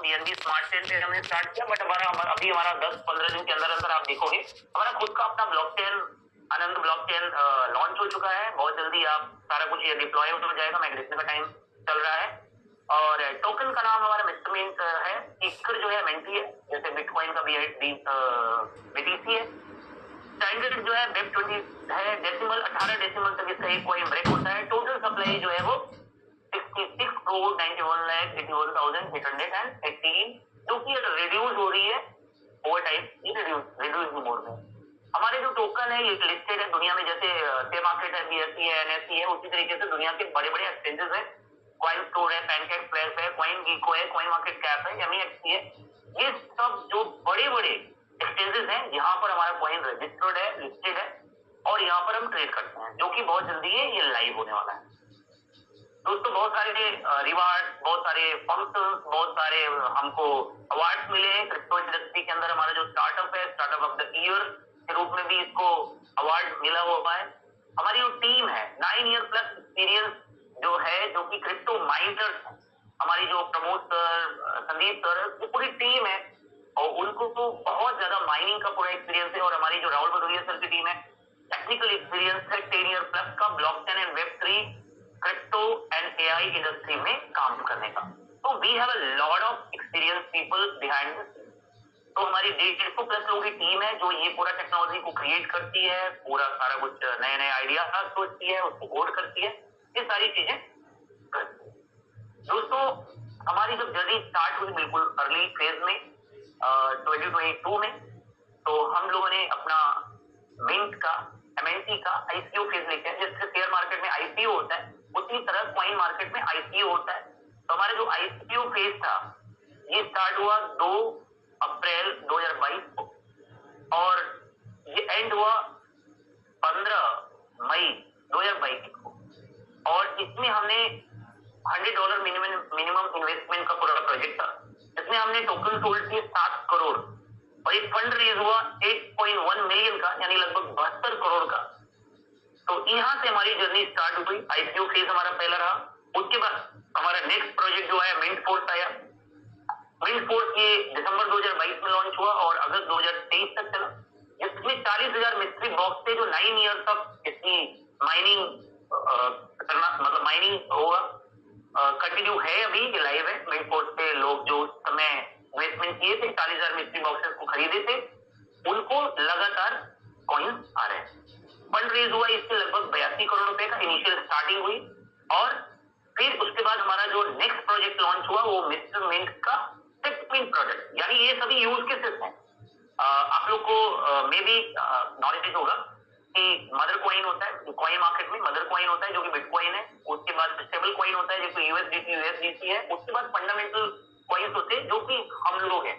BNB smart chain पे हमने start किया, बट अभी हमारा 10-15 दिन के अंदर अंदर आप देखोगे हमारा खुद का अपना ब्लॉकचेन आनंद ब्लॉकचेन लॉन्च हो चुका है। बहुत जल्दी आप सारा कुछ ये डिप्लॉय हो जाएगा, माइग्रेशन का टाइम चल रहा है। और टोकन का नाम हमारा मिस्टर मिंट है, टिकर जो है मेंटी है, जैसे बिटकॉइन का बीटीसी है। स्टैंडर्ड जो है वेब 20 है, डेसिमल 18 डेसिमल तक इसका एक कॉइन ब्रेक होता है। टोटल सप्लाई जो है वो 66,91,81,818, जो कि रिड्यूस हो रही है ओवर टाइम, रिड्यूस मोड में। हमारे जो टोकन है ये लिस्टेड है दुनिया में, जैसे पे मार्केट है, बीएसई है, एनएसई है, उसी तरीके से दुनिया के बड़े बड़े एक्सचेंजेस है। कॉइन स्टोर है, पैनकेक फ्लैश है, कॉइन गीको है, कॉइन मार्केट कैप है, एमईएक्सी है। ये सब जो बड़े बड़े एक्सचेंजेस हैं यहाँ पर हमारा कॉइन रजिस्टर्ड है, लिस्टेड है, और यहाँ पर हम ट्रेड करते हैं, जो कि बहुत जल्दी है ये लाइव होने वाला है। दोस्तों बहुत सारे रिवार्ड, बहुत सारे फंक्शंस, बहुत सारे हमको अवार्ड्स मिले हैं क्रिप्टो इंडस्ट्री के अंदर। हमारा जो स्टार्टअप है, स्टार्टअप ऑफ द ईयर के रूप में भी इसको अवार्ड मिला हुआ है। हमारी जो टीम है 9 ईयर प्लस एक्सपीरियंस जो है, जो कि क्रिप्टो माइनर्स है, हमारी जो प्रमोद सर, संदीप सर, वो पूरी टीम है और उनको तो बहुत ज्यादा माइनिंग का पूरा एक्सपीरियंस है। और हमारी जो राहुल भदौरिया सर की टीम है, टेक्निकल एक्सपीरियंस है 10 ईयर प्लस का ब्लॉकचेन एंड वेब3 क्रिप्टो एंड एआई इंडस्ट्री में काम करने का। तो we have a lot of experience people behind this. तो हमारी 150 प्लस लोगों की टीम है जो ये पूरा टेक्नोलॉजी को क्रिएट करती है, पूरा सारा कुछ नए नए आइडिया सोचती है, उसको कोड करती है, ये सारी चीजें करती है। दोस्तों हमारी जब जर्नी स्टार्ट हुई बिल्कुल अर्ली फेज में 2022 में, तो हम लोगों ने अपना मिंट का, एमएनसी का आईपीओ फेज लेके आए। जैसे शेयर मार्केट में आईपीओ होता है, उसी तरह कॉइन मार्केट में आईपीओ होता है। तो हमारा जो आईपीओ फेज था ये स्टार्ट हुआ 2 अप्रैल 2022 को और ये एंड हुआ 15 मई 2022 को। और इसमें हमने $100 मिनिमम इन्वेस्टमेंट का पूरा प्रोजेक्ट था, इसमें हमने टोकन सोल्ड किए 7 करोड़ और एक फंड रेज हुआ 8.1 मिलियन का, यानी लगभग 72 करोड़ का। तो यहाँ से हमारी जर्नी स्टार्ट हुई। आईपीओ फेज हमारा पहला रहा। उसके बाद हमारा नेक्स्ट प्रोजेक्ट जो है मिंट फोर्स आया। मिंट फोर्स ये दिसंबर 2022 में लॉन्च हुआ और अगस्त 2023 तक चला। इसमें 40,000 मिस्ट्री बॉक्स थे जो 9 ईयर तक इसकी माइनिंग करना, मतलब माइनिंग होगा, कंटिन्यू है, अभी ये लाइव है। मिंट फोर्स पे लोग जो उस समय इन्वेस्टमेंट किए थे, 40,000 मिस्ट्री बॉक्सेस को खरीदे थे, उनको लगातार कॉइन्स आ रहे हैं। फंड रेज हुआ इससे लगभग 82 करोड़ रुपए का, इनिशियल स्टार्टिंग हुई। और फिर उसके बाद हमारा जो नेक्स्ट प्रोजेक्ट लॉन्च हुआ वो मिस्टर मिंट का सिक्स मिंट प्रोजेक्ट, यानी ये सभी यूज केसेस हैं। आप लोग को मे बी नॉलेज होगा कि मदर कॉइन होता है कॉइन मार्केट में, मदर कॉइन होता है जो कि बिटकॉइन है। उसके बाद स्टेबल कॉइन होता है जो कि यूएसडीसी है। उसके बाद फंडामेंटल कॉइन्स होते हैं जो कि हम लोग हैं।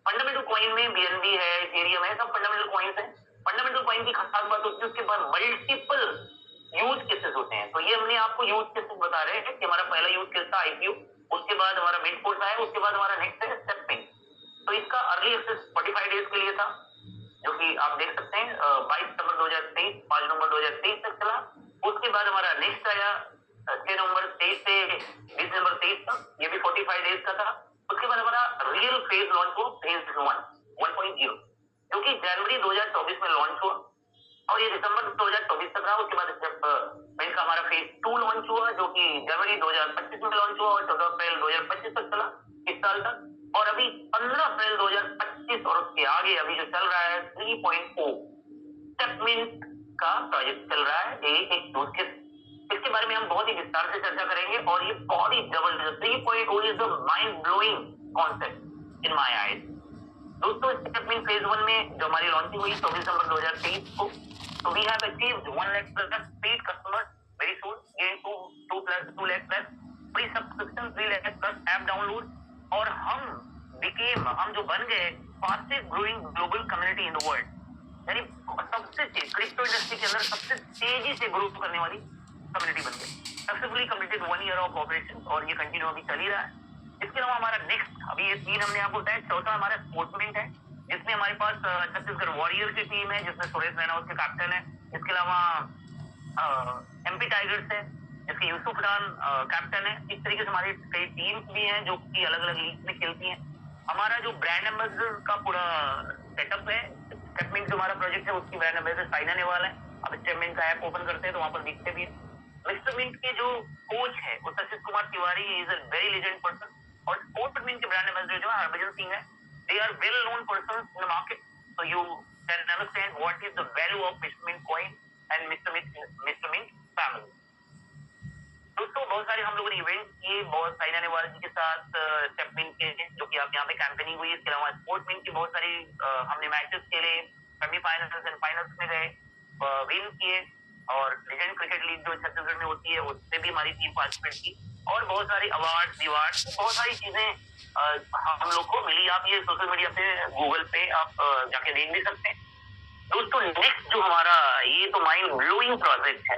फंडामेंटल कॉइन में बीएनबी है, इथेरियम है, सब फंडामेंटल कॉइन्स हैं। फंडामेंटल कॉइन की खास बात होती है उसके बाद मल्टीपल यूज केसेस होते हैं। तो ये हमने आपको यूज केसेस बता रहे हैं कि हमारा पहला यूज केस था आईपीओ, उसके बाद हमारा मिड फोर्स आया, उसके बाद हमारा नेक्स्ट है स्टेपिंग। तो इसका अर्ली एक्सेस 45 डेज के लिए था, जो कि आप देख सकते हैं 22 सितंबर 2023, 5 नवंबर 2023 तक चला। उसके बाद हमारा नेक्स्ट आया 6 नवंबर 23 से 20 नवंबर 23 तक, ये भी 45 डेज का था। उसके बाद हमारा रियल फेज लॉन्च हुआ फेज 1.0, जो कि जनवरी 2024 में लॉन्च हुआ और ये दिसंबर 2024 तक रहा। उसके बाद जब मिंट का हमारा फेज 2 लॉन्च हुआ जो कि जनवरी 2025 में लॉन्च हुआ और 14 अप्रैल 2025 तक चला, इस साल तक। और अभी 15 अप्रैल 2025 और उसके आगे अभी जो चल रहा है 3.0 स्टेप मिंट का प्रोजेक्ट चल रहा है। ये एक यूज केस, इसके बारे में हम बहुत ही विस्तार से चर्चा करेंगे और ये बहुत ही जबरदस्त 3.0 is the mind blowing concept in my eyes. दोस्तों स्टेप मिंट फेज 1 में जो हमारी लॉन्चिंग हुई 24 दिसंबर 2023 को, तो we have achieved 1 lakh plus paid customers very soon, gain 2 lakh plus free subscription, 3 lakh plus app download. और हम जो बन गए fastest growing global community in the world, यानी सबसे क्रिप्टो इंडस्ट्री के अंदर सबसे तेजी से ग्रो करने वाली कम्युनिटी बन गई। Successfully completed 1 year of operation और ये कंटिन्यू अभी चल ही रहा है। इसके अलावा हमारा नेक्स्ट, अभी ये 3 हमने आपको बताया, चौथा हमारा स्पोर्ट्समेंट है जिसमें हमारे पास छत्तीसगढ़ वॉरियर की टीम है जिसमें सुरेश रैना उसके कैप्टन है। इसके अलावा एमपी टाइगर्स है, जिसके यूसुफ खान कैप्टन है। इस तरीके से हमारी कई टीम्स भी हैं जो कि अलग अलग लीग में खेलती हैं। हमारा जो ब्रांड एम्बेसडर का पूरा सेटअप है, स्टेपमिंट जो हमारा प्रोजेक्ट है उसकी ब्रांड एम्बेसडर साइना नेहवाल है। अब स्टेपमिंट का ऐप ओपन करते हैं तो वहां पर दिखते भी है। मिस्टर मिंट के जो कोच है वो Sachit Kumar Tiwari is a very legend person, और स्पोर्ट मिंट के ब्रांड एम्बेसडर जो है हरभजन सिंह है। They are well known person in the market, so you can understand what is the value of Mr. Mint coin and Mr. Mint family. दोस्तों बहुत सारे हम लोगों ने इवेंट किए, बहुत साइना नेहवाल जी के साथ स्टेपमिंट के, जो कि आप यहाँ पे कैंपेनिंग हुई। इसके अलावा स्पोर्ट मिंट की बहुत सारी हमने मैचेस खेले, सेमीफाइनल्स एंड फाइनल्स में गए, विन किए, और लेजेंड क्रिकेट लीग जो छत्तीसगढ़ में होती है उससे भी हमारी टीम पार्टिसिपेट की, और बहुत सारी अवार्ड बहुत सारी चीजें हम लोग को मिली। आप ये सोशल मीडिया पे, गूगल पे आप जाके देख भी सकते हैं। दोस्तों नेक्स्ट जो हमारा ये तो माइंड ब्लोइंग प्रोजेक्ट है,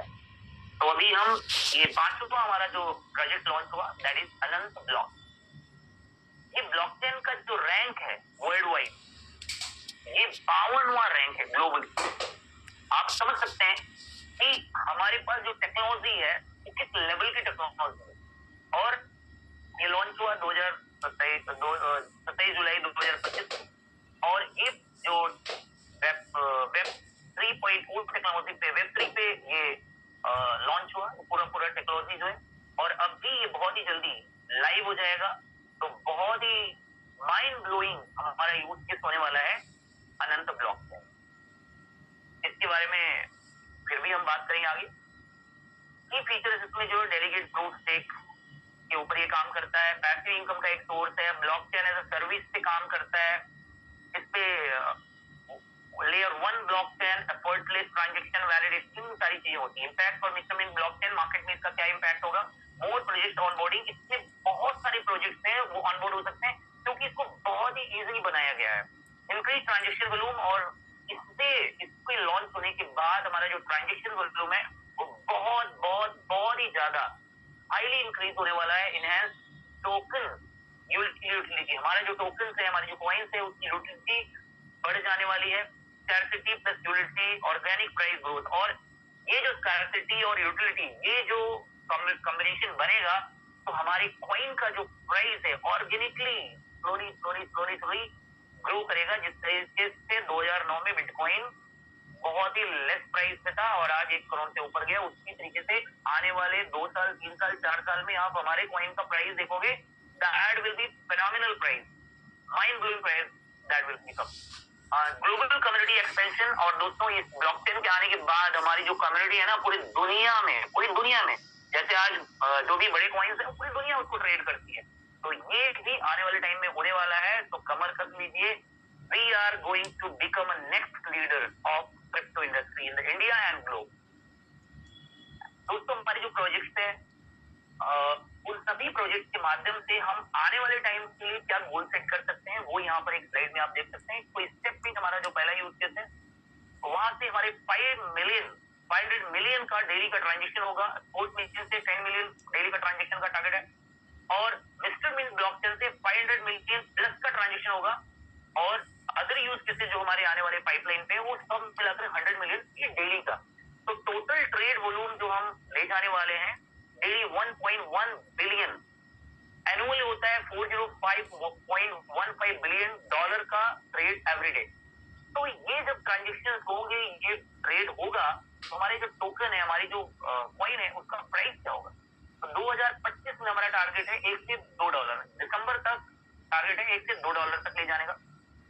तो अभी हम ये 5वां हमारा जो प्रोजेक्ट लॉन्च हुआ, दैट इज अनंत ब्लॉक। ये ब्लॉकचेन का जो रैंक है वर्ल्ड वाइड, ये 52वां रैंक है ग्लोबली। आप समझ सकते हैं कि हमारे पास जो टेक्नोलॉजी है वो किस लेवल की टेक्नोलॉजी है। और ये लॉन्च हुआ 27 जुलाई 2025, और ये जो वेब 3.0 टेक्नोलॉजी पे, वेब 3 पे ये लॉन्च हुआ पूरा टेक्नोलॉजी जो है, और अब भी ये बहुत ही जल्दी लाइव हो जाएगा। तो बहुत ही माइंड ब्लोइंग हमारा यूज केस होने वाला है अनंत ब्लॉक में। इसके बारे में फिर भी हम बात करेंगे आगे। की फीचर्स इसमें जो डेलीगेट प्रूफ स्टेक के ऊपर ये काम करता है, पैसिव इनकम का एक सोर्स है, ब्लॉकचेन एज अ सर्विस पे काम करता है। इस पे layer 1 blockchain, effortless transaction validation, सारी चीजें होती है। Impact for mister mint blockchain market में इसका क्या इम्पैक्ट होगा? मोर प्रोजेक्ट ऑनबोर्डिंग, इसमें बहुत सारे प्रोजेक्ट्स हैं वो ऑनबोर्ड हो सकते हैं क्योंकि इसको बहुत ही इजीली बनाया गया है। इंक्रीज ट्रांजैक्शन वॉल्यूम, और इसके लॉन्च होने के बाद हमारा जो ट्रांजैक्शन वॉल्यूम है वो बहुत ही ज्यादा हाईली इंक्रीज होने वाला है। इनहैंस टोकन यूटिलिटी, हमारा जो टोकन है, हमारी जो कॉइन्स है उसकी यूटिलिटी बढ़ जाने वाली है। Scarcity plus utility, organic price growth, और ये जो स्कैर्सिटी और यूटिलिटी, ये जो कॉम्बिनेशन बनेगा तो हमारी कॉइन का जो प्राइस है ऑर्गेनिकली स्लोली ग्रो करेगा, जिस तरीके से 2009 में बिटकॉइन बहुत ही लेस प्राइस पे था और आज 1 करोड़ से ऊपर गया। उसी तरीके से आने वाले 2 साल, 3 साल, 4 साल में आप हमारे कॉइन का प्राइस देखोगे, that will be phenomenal price, mind blowing price that will become. Global community expansion, और दोस्तों इस ब्लॉकचेन के आने के बाद हमारी जो कम्युनिटी है ना पूरी दुनिया में, जैसे आज जो भी बड़े कॉइन्स है पूरी दुनिया उसको ट्रेड करती है, तो ये भी आने वाले टाइम में होने वाला है। तो कमर कस लीजिए, we are going to become a next leader of crypto industry in the India and globe. दोस्तों हमारे जो प्रोजेक्ट है उन सभी प्रोजेक्ट के माध्यम से हम आने वाले टाइम के लिए क्या गोल सेट कर सकते हैं वो यहाँ पर एक स्लाइड में आप देख सकते हैं। तो स्टेप में हमारा जो पहला यूज केस है वहां से हमारे 500 मिलियन का डेली का ट्रांजेक्शन होगा। स्पोर्ट मिशन से 10 मिलियन डेली का ट्रांजेक्शन का टारगेट है, और मिस्टर मिंट ब्लॉकचेन से 500 मिलियन प्लस का ट्रांजेक्शन होगा, और अदर यूज केसेस जो हमारे आने वाले पाइपलाइन पे वो सब मिलाकर 100 मिलियन ये डेली का। तो टोटल ट्रेड वॉल्यूम जो हम ले जाने वाले हैं डेली 1.1 बिलियन, एनुअली होता है $405.15 बिलियन का ट्रेड एवरी डे। तो ये जब ट्रांजेक्शन होंगे, ये ट्रेड होगा, तो हमारे जो टोकन है, हमारी जो कॉइन है उसका प्राइस क्या होगा? तो 2025 में हमारा टारगेट है $1 से $2, दिसंबर तक टारगेट है $1 से $2 तक ले जाने का।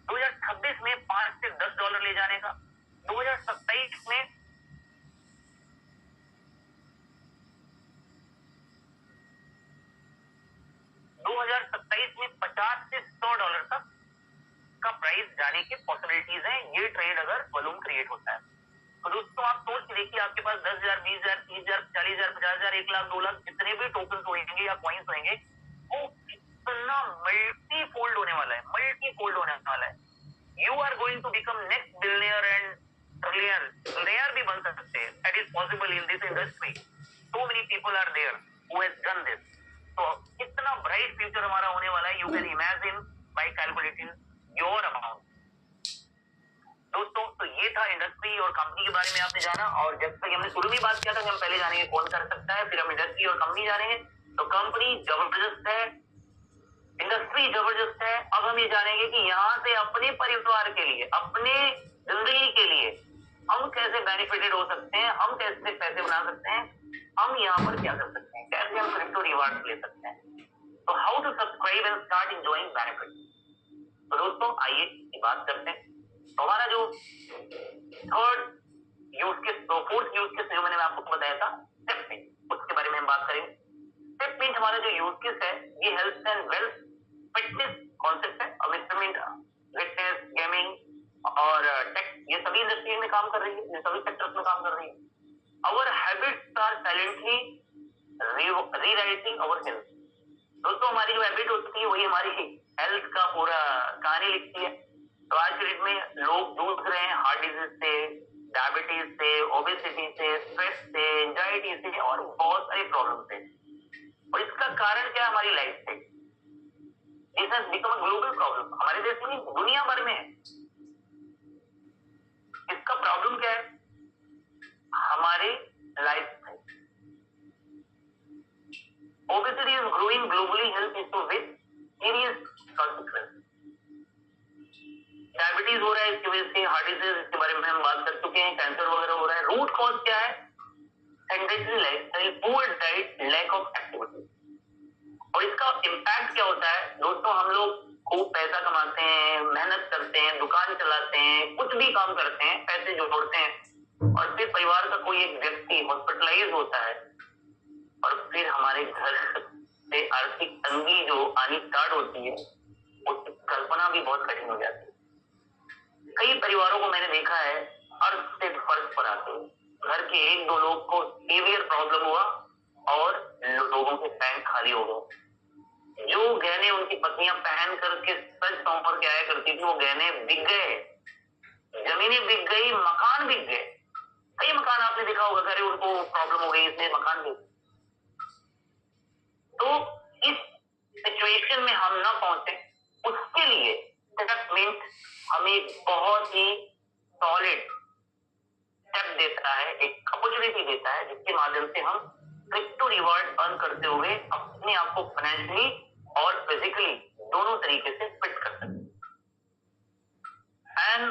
2026 में $5 से $10 ले जाने का। 2027 में $50 से $100 तक का प्राइस जाने की पॉसिबिलिटीज हैं, ये ट्रेड अगर वॉल्यूम क्रिएट होता है। तो दोस्तों आप सोच के देखिए, आपके पास 10,000, 20,000, 30,000, 40,000, 50,000, 1 लाख, 2 लाख जितने भी टोकन होंगे या कॉइन्स होंगे, वो कितना मल्टी फोल्ड होने वाला है। You are going to become next billionaire and trillionaire भी बन सकते हैं। That is possible in this industry. So many people are there who has done this. तो कितना ब्राइट फ्यूचर हमारा होने वाला है, you can imagine by calculating your amount. दोस्तों तो ये था इंडस्ट्री और और कंपनी के बारे में आपने जाना, और जब तक हमने शुरू में बात किया था कि हम पहले जानेंगे कौन कर सकता है, फिर हम इंडस्ट्री और कंपनी जानेंगे। तो कंपनी जबरदस्त है, इंडस्ट्री जबरदस्त है। अब हम ये जानेंगे कि यहाँ से अपने परिवार के लिए, अपने जिंदगी के लिए हम कैसे बेनिफिटेड हो सकते हैं, हम कैसे पैसे बना सकते हैं, हम यहाँ पर क्या कर सकते हैं, कैसे हम क्रिप्टो रिवार्ड ले सकते हैं। तो how to subscribe and start enjoying benefit. तो दोस्तों आइए बात करते हैं। तो हमारा जो third use case, fourth use case जो मैंने आपको बताया था स्टेप में, उसके बारे में हम बात करेंगे। स्टेप में हमारा जो यूज केस है ये health and wealth fitness concept है। और इंस्ट्रूमेंट फिटनेस, गेमिंग और टेक, ये सभी इंडस्ट्री में काम कर रही है, ये सभी सेक्टर्स में काम कर रही है। Our habits are silently rewriting our health. दोस्तों हमारी जो हैबिट होती है वही हमारी हेल्थ का पूरा कहानी लिखती है। तो आज के डेट में लोग जूझ रहे हैं हार्ट डिजीज से, डायबिटीज से, ओबेसिटी से, स्ट्रेस से, एंजाइटी से और बहुत सारी प्रॉब्लम से। और इसका कारण क्या है? हमारी life style. This has become a global problem. हमारे देश में, दुनिया भर में है। इसका प्रॉब्लम क्या है? हमारे life style. Obesity is growing globally, health issues with serious consequences. Diabetes हो रहा है, इसकी वजह से हार्ट डिजीज, इसके बारे में हम बात कर चुके हैं, कैंसर वगैरह हो रहा है। रूट कॉज क्या है? Sedentary lifestyle, poor diet, lack of activity. और इसका इम्पैक्ट क्या होता है? दोस्तों हम लोग खूब पैसा कमाते हैं, मेहनत करते हैं, दुकान चलाते हैं, कुछ भी काम करते हैं, पैसे जोड़ते हैं, और फिर परिवार का कोई एक व्यक्ति हॉस्पिटलाइज होता है, और फिर हमारे घर से आर्थिक तंगी जो आनी स्टार्ट होती है, उसकी कल्पना भी बहुत कठिन हो जाती है। कई परिवारों को मैंने देखा है अर्थ से फर्श पर आते, घर के एक दो लोग को सीवियर प्रॉब्लम हुआ और लोगों के बैंक खाली हो गए। जो गहने उनकी पत्नियां पहन करके सज संवर के आया करती थी, वो गहने बिक गए, जमीनें बिक गई, मकान बिक गए। कई मकान आपने देखा होगा, अगर उनको प्रॉब्लम हो गई इसलिए मकान बिक। तो इस सिचुएशन में हम ना पहुंचे, उसके लिए स्टेप मिंट हमें एक बहुत ही सॉलिड स्टेप देता है, एक अपॉर्चुनिटी देता है, जिसके माध्यम से हम क्रिप्टो रिवार्ड अर्न करते हुए अपने आप को फाइनेंशियली और फिजिकली दोनों तरीके से फिट कर सकते हैं। And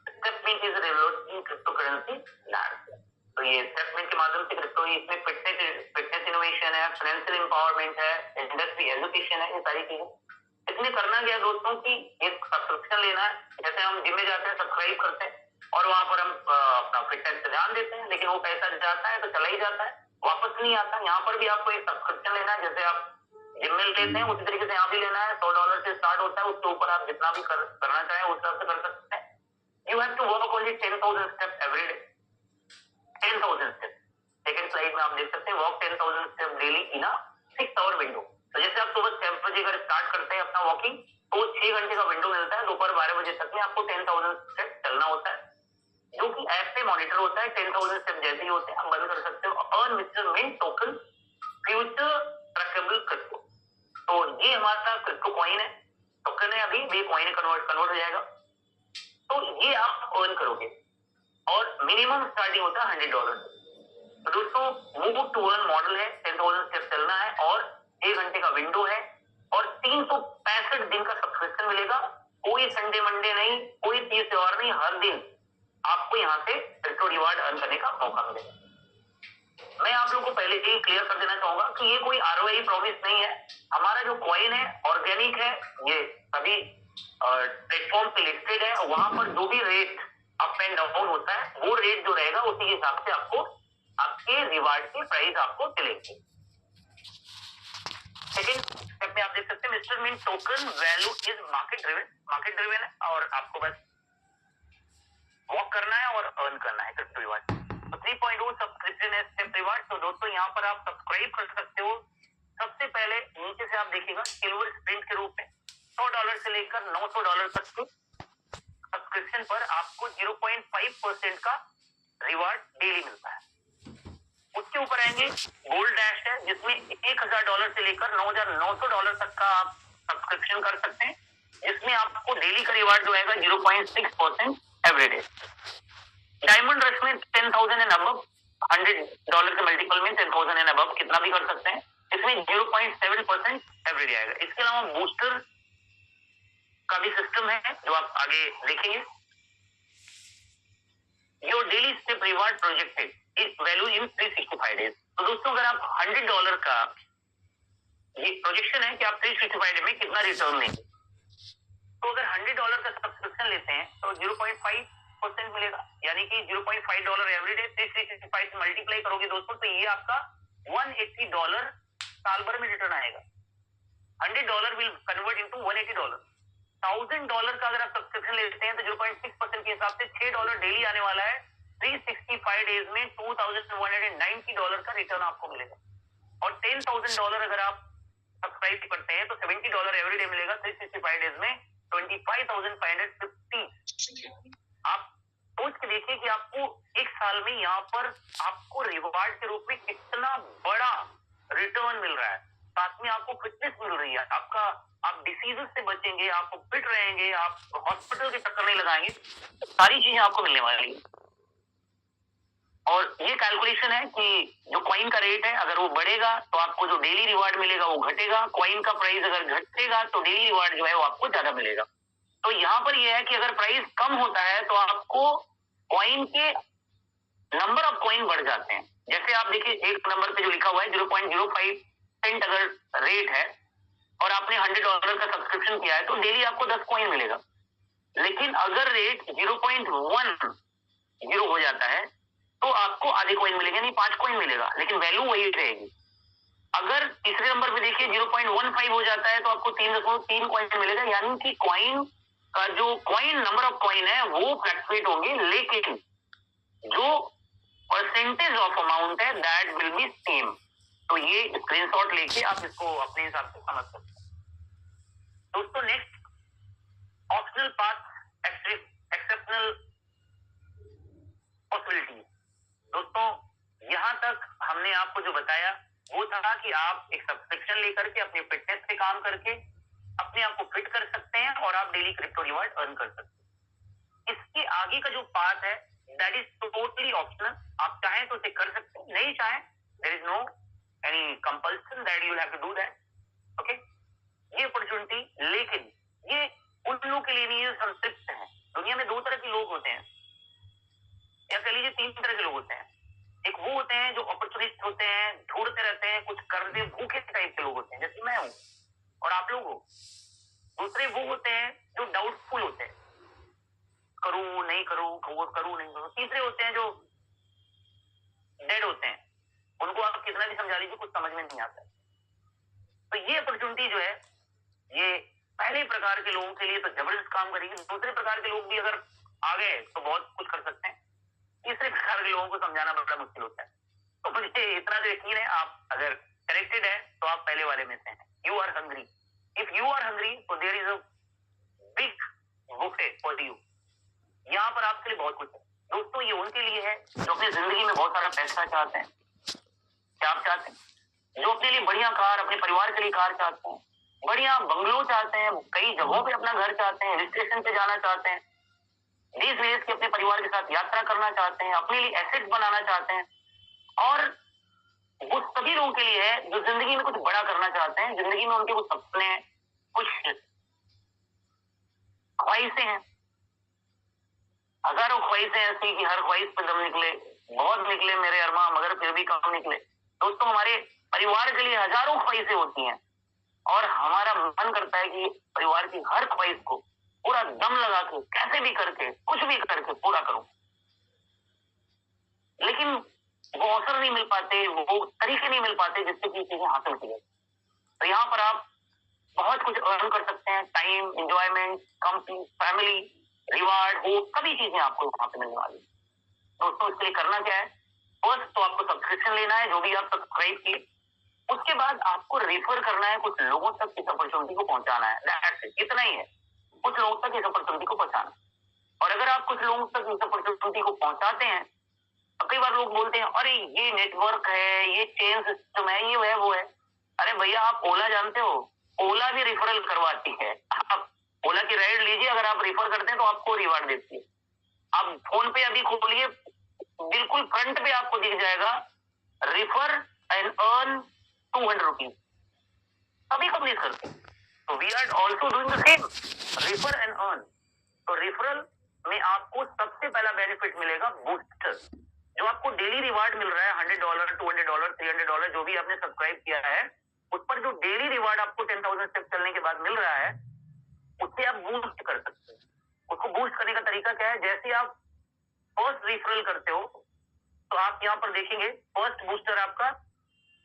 step mint is revolution crypto currency land. तो ये स्टेटमेंट के माध्यम से क्रिप्टो, इसमें फिटनेस इनोवेशन है, फाइनेंशियल एम्पावरमेंट है, इंडस्ट्री एजुकेशन है, ये सारी चीजें। इसमें करना क्या है दोस्तों कि एक सब्सक्रिप्शन लेना है। जैसे हम जिम में जाते हैं, सब्सक्राइब करते हैं और वहां पर हम अपना फिटनेस पे ध्यान देते हैं, लेकिन वो पैसा जाता है तो चला ही जाता है, वापस नहीं आता। यहाँ पर भी आपको एक सब्सक्रिप्शन लेना है, जैसे आप जिम में लेते हैं उसी तरीके से यहाँ भी लेना है। $100 से स्टार्ट होता है, उसके ऊपर आप जितना भी करना चाहें उस तरह से कर सकते हैं। You have to work only 10,000 steps every day. 10,000 step. Second slide में आप देख सकते हैं, walk 10,000 step daily in a 6 hour window. तो जैसे आप सुबह 6 बजे अगर स्टार्ट करते हैं अपना वॉकिंग, तो 6 घंटे का विंडो मिलता है। दोपहर 12 बजे तक में आपको 10,000 स्टेप चलना होता है, जो कि ऐप पे मॉनिटर होता है। 10,000 स्टेप जैसे ही होते हैं आप बंद कर सकते हो। Earn mister mint token future trackable crypto. तो ये हमारा क्रिप्टो कॉइन है, टोकन है, अभी ये कॉइन कन्वर्ट हो जाएगा। तो ये आप अर्न करोगे और मिनिमम स्टार्टिंग होता है $100। तो दोस्तों मूव टू अर्न मॉडल है, 10,000 स्टेप चलना है और 1 घंटे का विंडो है और 365 दिन का सब्सक्रिप्शन मिलेगा। कोई संडे मंडे नहीं, कोई तीज त्योहार नहीं, हर दिन आपको यहाँ से क्रिप्टो रिवार्ड अर्न करने का मौका मिलेगा। मैं आप लोगों को पहले ही क्लियर कर देना चाहूंगा कि ये कोई ROI प्रॉमिस नहीं है। हमारा जो कॉइन है ऑर्गेनिक है, ये सभी प्लेटफॉर्म पे लिस्टेड है। वहां पर जो भी रेट अप एंड डाउन होता है, वो रेट जो रहेगा उसी के हिसाब से आपको आपके रिवार्ड की प्राइस आपको मिलेगी। सेकंड स्टेप में आप देख सकते हैं, mister mint token value is market driven है, और आपको बस वॉक करना है और अर्न करना है क्रिप्टो रिवार्ड। तो 3.0 सब्सक्रिप्शन है स्टेप रिवार्ड। तो दोस्तों यहाँ पर आप सब्सक्राइब कर सकते हो। सबसे पहले नीचे से आप देखिएगा सिल्वर स्प्रिंट के रूप में $100 से लेकर $900 तक की सब्सक्रिप्शन पर आपको 0.5% का रिवार्ड डेली मिलता है। उसके ऊपर आएंगे गोल्ड डैश है, जिसमें $1,000 से लेकर $9,900 तक का आप सब्सक्रिप्शन कर सकते हैं, जिसमें आपको डेली का रिवार्ड जो आएगा 0.6% एवरी डे। डायमंड रश में 10,000 एंड अबव, $100 के मल्टीपल में 10,000 एंड अबव कितना भी कर सकते हैं। इसमें 0.7% एवरेज आएगा। इसके अलावा बूस्टर का भी सिस्टम है जो आप आगे देखेंगे। Your daily step reward projected is value in 365 days. तो दोस्तों अगर आप $100 का ये प्रोजेक्शन है कि आप 365 डेज में कितना रिटर्न लेंगे, तो अगर $100 का सब्सक्रिप्शन लेते हैं तो 0.5% मिलेगा, यानी कि $0.5 एवरी डे 365 से मल्टीप्लाई करोगे दोस्तों तो ये आपका $180 साल भर में रिटर्न आएगा। $100 विल कन्वर्ट इनटू $180। $1,000 का अगर आप सब्सक्रिप्शन लेते हैं तो 0.6% के हिसाब से $6 डेली आने वाला है। 365 डेज में $2,190 का रिटर्न आपको मिलेगा। और $10,000 अगर आप सब्सक्राइब करते हैं तो $70 एवरी डे मिलेगा। 365 डेज में 25,550। आप सोच के देखिए कि आपको एक साल में यहाँ पर आपको रिवार्ड के रूप में कितना बड़ा रिटर्न मिल रहा है। साथ में आपको फिटनेस मिल रही है, आप डिसीजेस से बचेंगे, आप फिट रहेंगे, आप हॉस्पिटल के चक्कर नहीं लगाएंगे, सारी चीजें आपको मिलने वाली है। और ये कैलकुलेशन है कि जो कॉइन का रेट है अगर वो बढ़ेगा तो आपको जो डेली रिवार्ड मिलेगा वो घटेगा। कॉइन का प्राइस अगर घटेगा तो डेली रिवार्ड जो है वो आपको ज्यादा मिलेगा। तो यहाँ पर यह है कि अगर प्राइस कम होता है तो आपको कॉइन के नंबर ऑफ कॉइन बढ़ जाते हैं। जैसे आप देखिए एक नंबर पे जो लिखा हुआ है 0.05 सेंट अगर रेट है और आपने $100 का सब्सक्रिप्शन किया है तो डेली आपको 10 कॉइन मिलेगा। लेकिन अगर रेट 0.10 हो जाता है तो आपको आधे कॉइन मिलेगा, यानी 5 कॉइन मिलेगा, लेकिन वैल्यू वही रहेगी। अगर तीसरे नंबर पे देखिए 0.15 हो जाता है तो आपको 3.3 कॉइन मिलेगा, यानी कि कॉइन का जो कॉइन नंबर ऑफ कॉइन है वो फ्लक्चुएट होंगे, लेकिन जो परसेंटेज ऑफ अमाउंट है दैट विल बी सेम। तो ये स्क्रीनशॉट लेके आप इसको अपने हिसाब से समझ सकते हैं। दोस्तों next optional path exceptional possibility. दोस्तों यहां तक हमने आपको जो बताया वो था कि आप एक सब्सक्रिप्शन लेकर के अपनी फिटनेस पे काम करके अपने आप को फिट कर सकते हैं और आप डेली क्रिप्टो रिवार्ड अर्न कर सकते हैं। इसके आगे का जो पाथ है दैट इज टोटली ऑप्शनल। आप चाहें तो उसे कर सकते हैं, नहीं चाहें there is no any compulsion that you have to do that. Okay, ये अपॉर्चुनिटी, लेकिन ये उन लोगों के लिए नहीं है संतृप्त है। दुनिया में 2 तरह के लोग होते हैं, या कह लीजिए 3 तरह के लोग होते हैं। एक वो होते हैं जो अपॉर्चुनिस्ट होते हैं, ढूंढते रहते हैं, कुछ करने भूखे टाइप के लोग होते हैं, जैसे मैं हूं और आप लोग हो। दूसरे वो होते हैं जो डाउटफुल होते हैं, करूं नहीं करूं, करूं नहीं करूं। तीसरे होते हैं जो डेड होते हैं, उनको आप कितना भी समझा लीजिए कुछ समझ में नहीं आता। तो ये अपॉर्चुनिटी जो है ये पहले प्रकार के लोगों के लिए तो जबरदस्त काम करेगी। दूसरे प्रकार के लोग भी अगर आ गए तो बहुत कुछ कर सकते हैं। तीसरे प्रकार के लोगों को समझाना बड़ा मुश्किल होता है। तो मुझे इतना तो यकीन है आप अगर करेक्टेड है तो आप पहले वाले में से हैं। You are hungry. If you are hungry तो there is a big buffet for you. यहाँ पर आपके लिए बहुत कुछ है। दोस्तों ये उनके लिए है जो अपनी जिंदगी में बहुत सारा पैसा चाहते हैं। क्या आप चाहते हैं? जो अपने लिए बढ़िया कार, अपने परिवार के लिए कार चाहते हैं, बढ़िया बंगलो चाहते हैं, कई जगहों पे अपना घर चाहते हैं, हिल स्टेशन पे जाना चाहते हैं, देश विदेश के अपने परिवार के साथ यात्रा करना चाहते हैं, अपने लिए एसेट बनाना चाहते हैं। और वो सभी लोगों के लिए है जो जिंदगी में कुछ बड़ा करना चाहते हैं, जिंदगी में उनके कुछ सपने हैं, कुछ ख्वाहिशें हैं। हजारों ख्वाहिशें ऐसी कि हर ख्वाहिश पे दम निकले, बहुत निकले मेरे अरमान मगर फिर भी कम निकले। दोस्तों हमारे परिवार के लिए हजारों ख्वाहिशें होती हैं और हमारा मन करता है कि परिवार की हर ख्वाहिश को पूरा दम लगा के कैसे भी करके कुछ भी करके पूरा करूं, लेकिन वो अवसर नहीं मिल पाते, वो तरीके नहीं मिल पाते जिससे कि चीजें हासिल की जाए। तो यहाँ पर आप बहुत कुछ अर्न कर सकते हैं। Time, enjoyment, company, family, reward, वो सभी चीजें आपको वहां पे मिलने वाली। दोस्तों इसके लिए करना क्या है? फर्स्ट तो आपको सब्सक्रिप्शन लेना है जो भी आप सब्सक्राइब किए। उसके बाद आपको रेफर करना है, कुछ लोगों तक इस अपॉर्चुनिटी को पहुंचाना है। इतना ही है, कुछ लोगों तक इस अपॉर्चुनिटी को पहुंचाना। और अगर आप कुछ लोगों तक इस अपॉर्चुनिटी को पहुंचाते हैं, कई बार लोग बोलते हैं अरे ये नेटवर्क है, ये चेन सिस्टम है, ये है वो है। अरे भैया आप ओला जानते हो? ओला भी रिफरल करवाती है। आप ओला की राइड लीजिए, अगर आप रिफर करते हैं तो आपको रिवार्ड देती है। आप फोन पे अभी खोलिए, बिल्कुल फ्रंट पे आपको दिख जाएगा रिफर एंड अर्न 200 रुपीज, सभी कंपनी करते हैं। तो we are also doing the same, refer and earn. तो रेफरल में आपको सबसे पहला बेनिफिट मिलेगा बूस्टर, जो आपको डेली रिवार्ड मिल रहा है $100, $200, $300, जो भी आपने सब्सक्राइब किया है, उस पर जो डेली रिवार्ड आपको 10,000 स्टेप चलने के बाद मिल रहा है, उससे आप बूस्ट कर सकते हो। उसको बूस्ट करने का तरीका क्या है? जैसे आप फर्स्ट रेफरल करते हो, तो आप यहाँ पर देखेंगे फर्स्ट बूस्टर आपका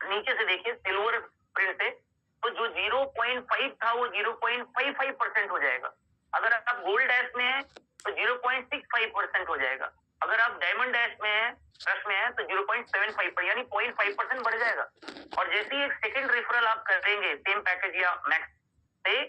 नीचे से देखिए सिल्वर प्रिंट से, तो जो 0.5 था वो 0.55% हो जाएगा। अगर आप गोल्ड डैश में है तो 0.65% हो जाएगा। अगर आप डायमंड डैश में है, रश में है, तो 0.75 यानी 0.5% बढ़ जाएगा। और जैसे ही एक सेकंड रेफरल आप करेंगे सेम पैकेज या मैक्स से,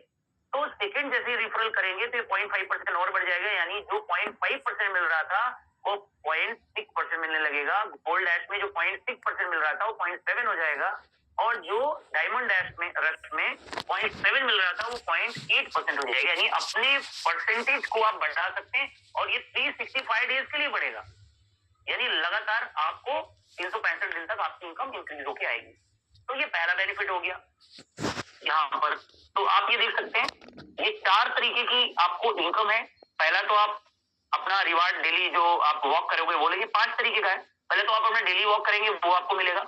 तो सेकंड जैसे रेफरल करेंगे तो 0.5% और बढ़ जाएगा, यानी जो 0.5% मिल रहा था वो 0.6% मिलने लगेगा। गोल्ड डैश में जो 0.6% मिल रहा था वो 0.7 हो जाएगा, और जो डायमंड डैश में रश में 0.7 मिल रहा था वो 0.8% हो जाएगा। यानी अपने परसेंटेज को आप बढ़ा सकते हैं, और ये 365 डेज के लिए बढ़ेगा, यानी लगातार आपको 365 दिन तक आपकी इनकम इंक्रीज होकर आएगी। तो ये पहला बेनिफिट हो गया यहाँ पर। तो आप ये देख सकते हैं ये 4 तरीके की आपको इनकम है। पहला तो आप अपना रिवार्ड डेली जो आप वॉक करोगे वो लेंगे, 5 तरीके का है। पहले तो आप अपना डेली वॉक करेंगे वो आपको मिलेगा।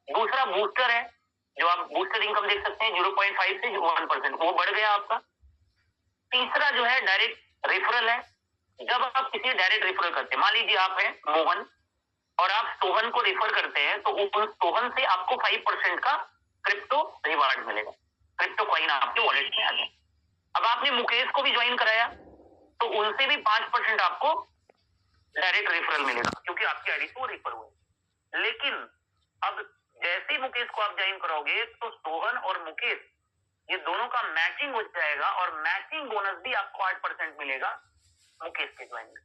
दूसरा बूस्टर है, जो आप बूस्टर इनकम देख सकते हैं 0.5 से 1%, वो बढ़ गया आपका। तीसरा जो है डायरेक्ट रेफरल है। जब आप किसी डायरेक्ट रेफरल करते हैं, मान लीजिए आप हैं मोहन और आप सोहन को रेफर करते हैं, तो उस सोहन से आपको 5% का क्रिप्टो रिवार्ड मिलेगा, क्रिप्टो कॉइन आपके वॉलेट में आ जाए। अब आपने मुकेश को भी ज्वाइन कराया तो उनसे भी 5% आपको डायरेक्ट रेफरल मिलेगा, क्योंकि आपकी आईडी से वो रेफर हुए। लेकिन अब जैसे ही मुकेश को आप ज्वाइन करोगे तो सोहन और मुकेश ये दोनों का मैचिंग हो जाएगा, और मैचिंग बोनस भी आपको 8% मिलेगा मुकेश के ज्वाइन में।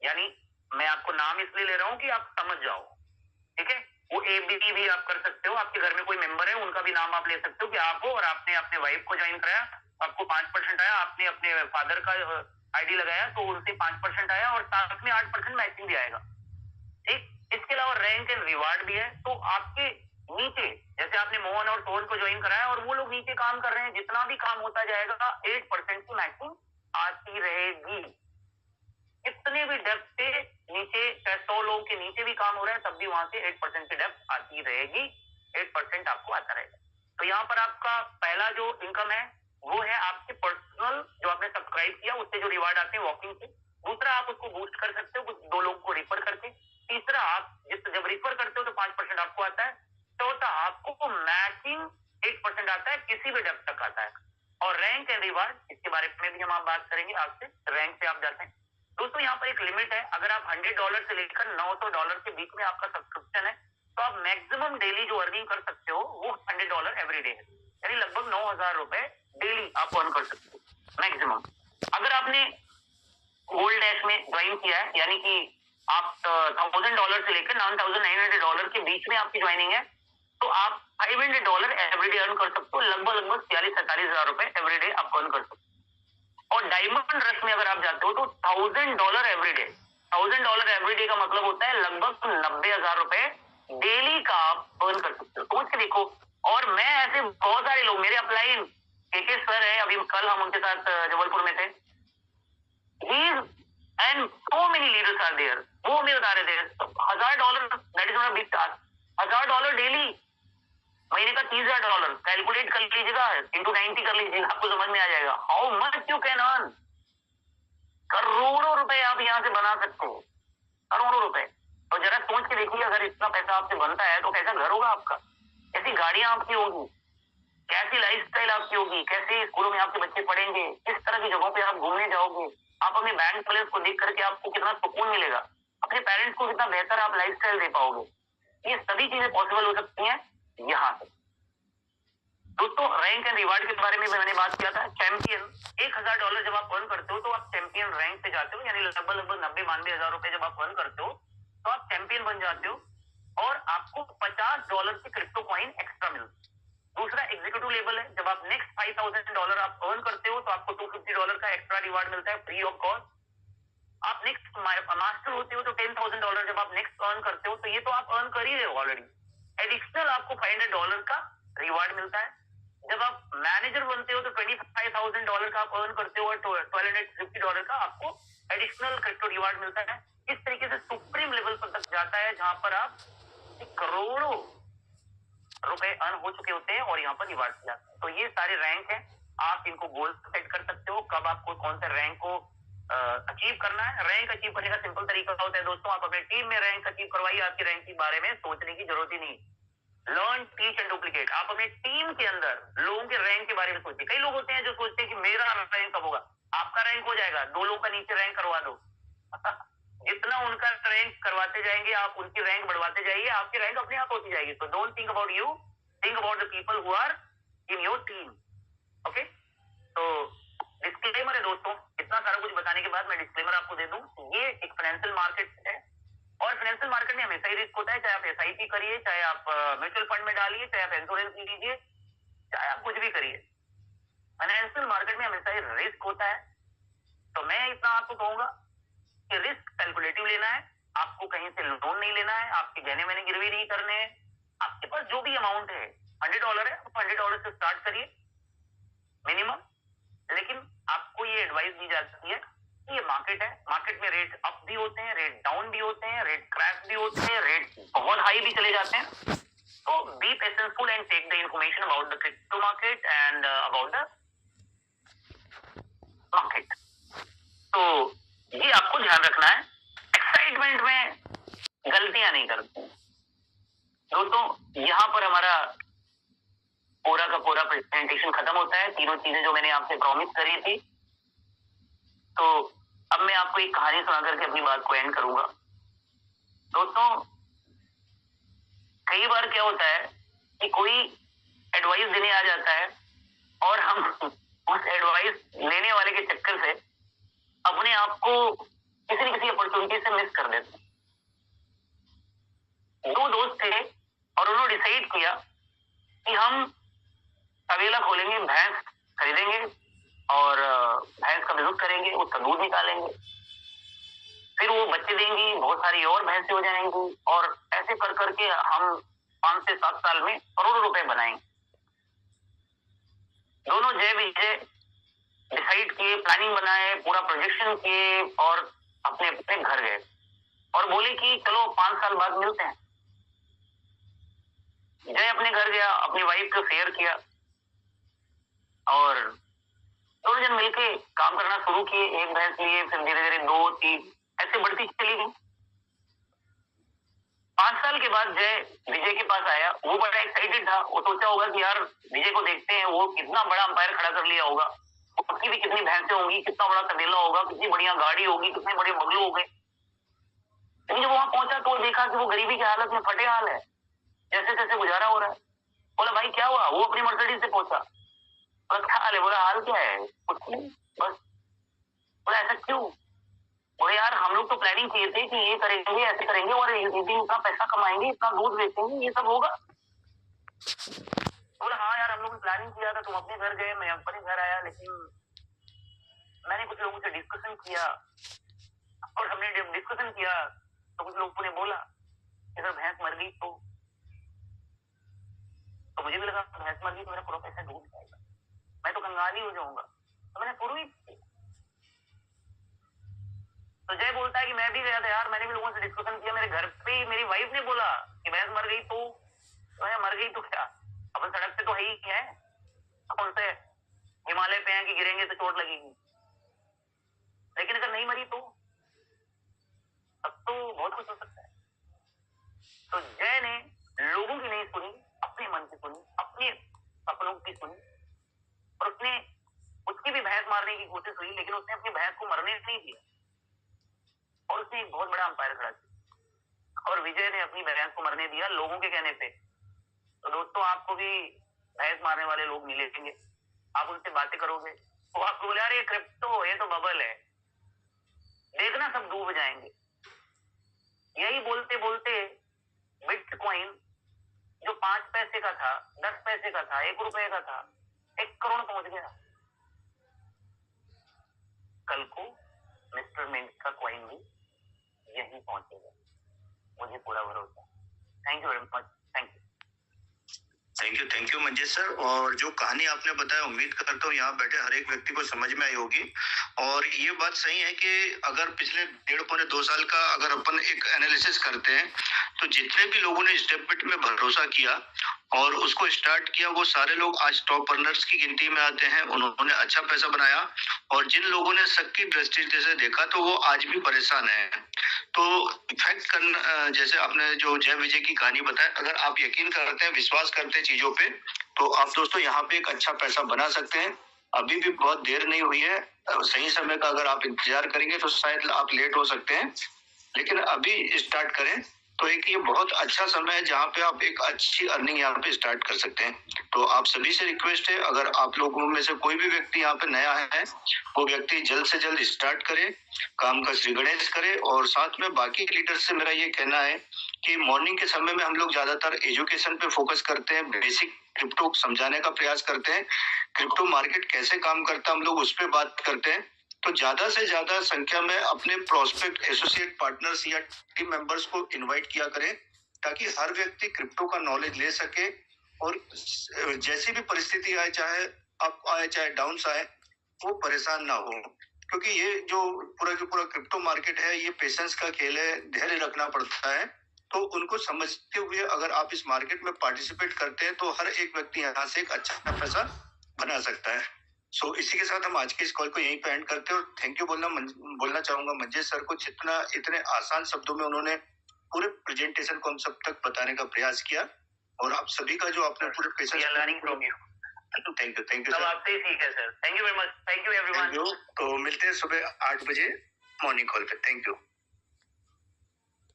यानी मैं आपको नाम इसलिए ले रहा हूं कि आप समझ जाओ, ठीक है। वो एबीबी भी आप कर सकते हो, आपके घर में कोई मेंबर है उनका भी नाम आप ले सकते हो कि आप हो और आपने अपने वाइफ को ज्वाइन कराया, आपको 5% आया, आपने अपने फादर का आईडी लगाया तो उनसे 5% आया, और साथ में 8% मैचिंग भी आएगा, ठीक। इसके अलावा रैंक एंड रिवार्ड भी है। तो आपके नीचे जैसे आपने मोहन और सोहन को ज्वाइन कराया और वो लोग नीचे काम कर रहे हैं, जितना भी काम होता जाएगा 8% की मैचिंग आती रहेगी। कितने भी डेप्थ से नीचे, चाहे 100 लोगों के नीचे भी काम हो रहा है तब भी वहां से 8% की डेप्थ आती रहेगी, 8% आपको आता रहेगा। तो यहाँ पर आपका पहला जो इनकम है वो है आपके पर्सनल, जो आपने सब्सक्राइब किया उससे जो रिवार्ड आते हैं वॉकिंग से। दूसरा आप उसको बूस्ट कर सकते हो कुछ 2 लोगों को रिफर करके। तीसरा आप जब रिफर करते हो तो 5% आपको आता है। चौथा आपको मैचिंग 8% आता है, किसी भी डेप्थ तक आता है। और रैंक एंड रिवार्ड, इसके बारे में भी हम आप बात करेंगे आपसे। रैंक से आप जाते हैं दोस्तों, यहाँ पर एक लिमिट है। अगर आप $100 से लेकर $900 के बीच में आपका सब्सक्रिप्शन है तो आप मैक्सिमम डेली जो अर्निंग कर सकते हो वो $100 एवरी डे है, यानी लगभग 9,000 रुपए डेली आप अर्न कर सकते हो मैक्सिमम। अगर आपने गोल्ड डैश में ज्वाइन किया है, यानी कि आप $1,000 से लेकर $9,900 के बीच में आपकी ज्वाइनिंग है, तो आप $500 एवरी डे अर्न कर सकते हो। लगभग 46-47 रुपए एवरी डे आप अर्न कर सकते हो। और डायमंड रश में अगर आप जाते हो तो $1,000 एवरी डे, $1,000 एवरी डे का मतलब होता है लगभग 90,000 रुपए डेली का आप अर्न कर सकते हो। सोच के देखो। और मैं ऐसे बहुत सारे लोग, मेरे अपलाइन के सर है, अभी कल हम उनके साथ जबलपुर में थे, and so many leaders are there, वो हमें बता रहे थे $1,000 that is not a big task, $1,000 daily, महीने का $30,000 कैलकुलेट कर लीजिएगा, इंटू 90 कर लीजिएगा, आपको समझ में आ जाएगा how much you can earn. करोड़ों रुपए आप यहाँ से बना सकते हो, करोड़ों रुपए। तो जरा सोच के देखिए, अगर इतना पैसा आपसे बनता है तो कैसा घर होगा आपका, कैसी गाड़ियां आपकी होगी, कैसी लाइफस्टाइल आपकी होगी, कैसे स्कूलों में आपके बच्चे पढ़ेंगे, किस तरह की जगहों पे आप घूमने जाओगे, आप अपने बैंक बैलेंस को देख करके आपको कितना सुकून मिलेगा, अपने पेरेंट्स को कितना बेहतर आप लाइफस्टाइल दे पाओगे। ये सभी चीजें पॉसिबल हो सकती हैं यहाँ से। दोस्तों, रैंक एंड रिवार्ड के बारे में मैंने बात किया था। चैंपियन, $1,000 जब आप अर्न करते हो तो आप चैंपियन रैंक पे जाते हो, यानी लगभग 90-92 हजार रुपए जब आप अर्न करते हो तो आप चैंपियन बन जाते हो, और आपको $50 की क्रिप्टो कॉइन एक्स्ट्रा मिलती है। दूसरा एग्जीक्यूटिव लेवल है, जब आप नेक्स्ट $5,000 आप अर्न करते हो तो आपको $250 का एक्स्ट्रा रिवार्ड मिलता है फ्री ऑफ कॉस्ट। आप नेक्स्ट मास्टर होते हो तो $10,000 जब आप नेक्स्ट अर्न करते हो तो ये तो आप अर्न कर ही रहे हो ऑलरेडी। एडिशनल आपको $500 का रिवार्ड मिलता है। जब आप मैनेजर बनते हो तो $25,000 का आप अर्न करते हो और $1,250 का आपको एडिशनल क्रिप्टो रिवार्ड मिलता है। इस तरीके से सुप्रीम लेवल पर तक जाता है जहां पर आप करोड़ों रुपए अर्न हो चुके होते हैं और यहाँ पर रिवार्ड किया। तो ये सारे रैंक है, आप इनको गोल सेट कर सकते हो कब आपको कौन सा रैंक को अचीव करना है। रैंक अचीव करने का सिंपल तरीका होता है दोस्तों, आप अपने टीम में रैंक अचीव करवाइए, आपकी रैंक के बारे में सोचने की जरूरत ही नहीं। लर्न टीच एंड डुप्लीकेट, आप अपने टीम के अंदर लोगों के रैंक के बारे में सोचिए। कई लोग होते हैं जो सोचते हैं कि मेरा रैंक कब होगा, आपका रैंक हो जाएगा, 2 लोग का नीचे रैंक करवा दो जितना उनका रैंक करवाते जाएंगे आप उनकी रैंक बढ़वाते जाइए, आपकी रैंक अपने आप होती जाएगी। तो don't think about you, think about the people who are in your team. Okay, तो डिस्क्लेमर है दोस्तों, इतना सारा कुछ बताने के बाद मैं डिस्क्लेमर आपको दे दूं, ये एक फाइनेंशियल मार्केट है और फाइनेंशियल मार्केट में हमेशा ही रिस्क होता है, चाहे आप एसआईपी करिए, चाहे आप म्यूचुअल फंड में डालिए, चाहे आप इंश्योरेंस लीजिए, चाहे आप कुछ भी करिए, फाइनेंशियल मार्केट में हमेशा ही रिस्क होता है। तो मैं इतना आपको कहूंगा कि रिस्क कैलकुलेटिव लेना है, आपको कहीं से लोन नहीं लेना है, आपके गहने मैंने गिरवी नहीं करने हैं, आपके पास जो भी अमाउंट है $100 है, $100 से स्टार्ट करिए मिनिमम। लेकिन आपको ये एडवाइस दी जाती है कि ये मार्केट है, मार्केट में रेट अप भी होते हैं, रेट डाउन भी होते हैं, रेट क्रैश भी होते हैं, रेट बहुत हाई भी चले जाते हैं। तो be patienceful and take the information about the crypto market and about the market. तो ये आपको ध्यान रखना है, एक्साइटमेंट में गलतियां नहीं करते दोस्तों। यहाँ पर हमारा पूरा का पूरा प्रेजेंटेशन खत्म होता है, तीनों चीजें जो मैंने आपसे प्रॉमिस करी थी। तो अब मैं आपको एक कहानी सुना करके अपनी बात को एंड करूंगा। दोस्तों, कई बार क्या होता है कि कोई एडवाइस देने आ जाता है और हम उस एडवाइस लेने वाले के चक्कर से अपने आप को किसी न किसी अपॉर्चुनिटी से मिस कर देते हैं। 2 दोस्त थे और उन्होंने डिसाइड किया कि हम तबेला खोलेंगे, भैंस खरीदेंगे और भैंस का बिजनेस करेंगे, उसका दूध निकालेंगे, फिर वो बच्चे देंगी, बहुत सारी और भैंसें हो जाएंगी और ऐसे कर करके हम 5 से 7 साल में करोड़ों रुपए बनाएंगे। दोनों जय विजय डिसाइड किए, प्लानिंग बनाए, पूरा प्रोजेक्शन किए और अपने अपने घर गए और बोले कि चलो 5 साल बाद मिलते हैं। जय अपने घर गया, अपनी वाइफ को शेयर किया और दोनों जन मिलके काम करना शुरू किए। एक भैंस लिए, फिर धीरे धीरे 2, 3 ऐसे बढ़ती चली गई। 5 साल के बाद जय विजय के पास आया, वो बड़ा एक्साइटेड था। वो सोचा होगा कि यार विजय को देखते हैं, वो कितना बड़ा अंपायर खड़ा कर लिया होगा, उसकी भी कितनी भैंसें होंगी, कितना बड़ा तबेला होगा, कितनी बढ़िया गाड़ी होगी, कितने बड़े बंगलो हो गए। लेकिन जब वहां पहुंचा तो देखा कि वो गरीबी की हालत में फटे हाल है, जैसे तैसे गुजारा हो रहा है। बोला भाई क्या हुआ? वो अपनी मर्सिडीज से पहुंचा। क्या हाल है? बोला हाल क्या है? कुछ नहीं, बस। बोला ऐसा क्यों? बोले यार हम लोग तो प्लानिंग किए थे कि ये करेंगे, ऐसे करेंगे और एक दिन इतना पैसा कमाएंगे, इतना दूध बेचेंगे, ये सब होगा। बोला हाँ यार हम लोग ने प्लानिंग किया था, तुम अपने घर गए, मैं अपने घर आया, लेकिन मैंने कुछ लोगों से डिस्कशन किया और हमने जब डिस्कशन किया तो कुछ लोगों ने बोला अगर भैंस मर गई तो मुझे भी लगा भैंस मर गई तो मेरा पूरा पैसा डूब जाएगा, मैं तो कंगाल ही हो जाऊंगा। तो मैंने शुरू ही तो जय बोलता है कि मैं भी गया था यार, मैंने भी लोगों से डिस्कशन किया, मेरे घर पे ही मेरी वाइफ ने बोला कि भैंस मर गई तो मैं मर गई तो क्या, अपन सड़क पे तो है ही है, अपन से हिमालय पे हैं कि गिरेंगे तो चोट लगेगी, लेकिन अगर नहीं मरी तो तब तो बहुत कुछ हो सकता है। तो जय ने लोगों की नहीं सुनी, अपने मन की सुनी, अपने सपनों की सुनी और उसने उसकी भी भैंस मारने की कोशिश हुई, लेकिन उसने अपनी भैंस को मरने नहीं दिया और उसने एक बहुत बड़ा अंपायर खड़ा किया और विजय ने अपनी भैंस को मरने दिया लोगों के कहने पे। तो दोस्तों आपको भी भैंस मारने वाले लोग मिलेंगे, आप उनसे बातें करोगे तो आपको बोले यार ये क्रिप्टो, ये तो बबल है, देखना सब डूब जाएंगे। यही बोलते बोलते बिटकॉइन जो 5 पैसे का था, 10 पैसे का था, 1 रुपए का था, 1 करोड़ पहुंच गया। कल को मिस्टर मिंट का कॉइन भी पहुंचेगा, मुझे पूरा भरोसा है। Thank you very much. Thank you Manjesh sir. और जो कहानी आपने बताया, उम्मीद करता हूँ यहाँ बैठे हर एक व्यक्ति को समझ में आई होगी। और ये बात सही है कि अगर पिछले 1.5-2 साल का अगर अपन एक एनालिसिस करते हैं, तो जितने भी लोगों ने स्टेपबिट में भरोसा किया और उसको स्टार्ट किया, वो सारे लोग आज टॉप अर्नर्स की गिनती में आते हैं। उन्होंने अच्छा पैसा बनाया। और जिन लोगों ने शक की दृष्टि से देखा, तो वो आज भी परेशान है। तो इफेक्ट करना, जैसे आपने जो जय विजय की कहानी बताया, अगर आप यकीन करते हैं, विश्वास करते हैं चीजों पे, तो आप दोस्तों यहाँ पे एक अच्छा पैसा बना सकते हैं। अभी भी बहुत देर नहीं हुई है। सही समय का अगर आप इंतजार करेंगे तो शायद आप लेट हो सकते हैं, लेकिन अभी स्टार्ट करें तो एक ये बहुत अच्छा समय है जहाँ पे आप एक अच्छी अर्निंग यहाँ पे स्टार्ट कर सकते हैं। तो आप सभी से रिक्वेस्ट है, अगर आप लोगों में से कोई भी व्यक्ति यहाँ पे नया है, वो व्यक्ति जल्द से जल्द स्टार्ट करे, काम का श्री गणेश करे। और साथ में बाकी लीडर्स से मेरा ये कहना है कि मॉर्निंग के समय में हम लोग ज्यादातर एजुकेशन पे फोकस करते हैं, बेसिक क्रिप्टो समझाने का प्रयास करते हैं, क्रिप्टो मार्केट कैसे काम करता है हम लोग उस पर बात करते हैं। तो ज्यादा से ज्यादा संख्या में अपने प्रोस्पेक्ट, एसोसिएट पार्टनर्स या टीम मेंबर्स को इनवाइट किया करें, ताकि हर व्यक्ति क्रिप्टो का नॉलेज ले सके। और जैसी भी परिस्थिति आए, चाहे अप आए चाहे डाउन आए, वो परेशान ना हो। क्योंकि ये जो पूरा की पूरा क्रिप्टो मार्केट है, ये पेशेंस का खेल है, धैर्य रखना पड़ता है। तो उनको समझते हुए अगर आप इस मार्केट में पार्टिसिपेट करते हैं, तो हर एक व्यक्ति यहाँ से एक अच्छा पैसा बना सकता है। सो इसी के साथ हम आज के इस कॉल को यहीं पे एंड करते हैं। और थैंक यू बोलना चाहूंगा मंजेश सर को, जितना इतने आसान शब्दों में उन्होंने पूरे प्रेजेंटेशन को हम सब तक बताने का प्रयास किया। और आप सभी का जो आपने पूरे patience learning from you. Thank you सब आपसे ही सीखे sir. Thank you very much. Thank you everyone. तो मिलते हैं सुबह 8 बजे मॉर्निंग कॉल पे। Thank you.